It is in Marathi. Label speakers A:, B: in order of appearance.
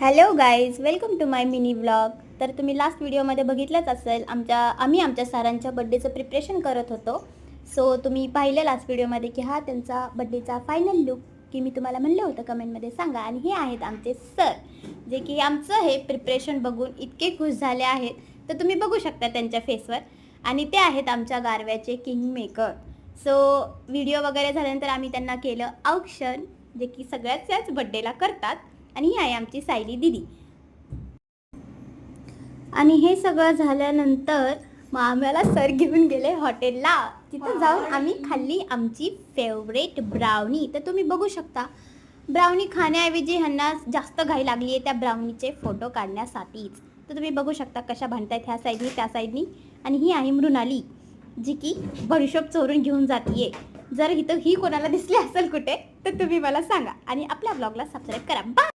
A: Hello guys, welcome to my mini vlog. तर तुम्ही लास्ट व्हिडिओमध्ये बघितलंच असेल, आम्ही आमच्या सरांच्या बड्डेचं प्रिपरेशन करत होतो. सो तुम्ही पाहिलं लास्ट व्हिडिओमध्ये की हा त्यांचा बड्डेचा फायनल लुक की मी तुम्हाला म्हणलं होतं कमेंटमध्ये सांगा. आणि हे आहेत आमचे सर, जे की आमचं हे प्रिपरेशन बघून इतके खुश झाले आहेत, तर तुम्ही बघू शकता त्यांच्या फेसवर. आणि ते आहेत आमच्या गारव्याचे किंग मेकर. सो व्हिडिओ वगैरे झाल्यानंतर आम्ही त्यांना केलं औक्षण, जे की सगळ्याच बड्डेला करतात. आणि ही आहे आमची सायली दिदी. आणि हे सगळं झाल्यानंतर मग आम्हाला सर घेऊन गेले हॉटेलला. तिथं जाऊन आम्ही खाल्ली आमची फेवरेट ब्राउनी. तर तुम्ही बघू शकता, ब्राउनी खाण्याऐवजी ह्यांना जास्त घाई लागली आहे त्या ब्राउनीचे फोटो काढण्यासाठीच. तर तुम्ही बघू शकता कशा भांडतायत ह्या साईडनी त्या साईडनी. आणि ही आहे मृणाली, जी की बडीशोप चोरून घेऊन जातीये. जर इथं ही कोणाला दिसली असेल कुठे तर तुम्ही मला सांगा. आणि आपल्या ब्लॉगला सबस्क्राईब करा. बाय.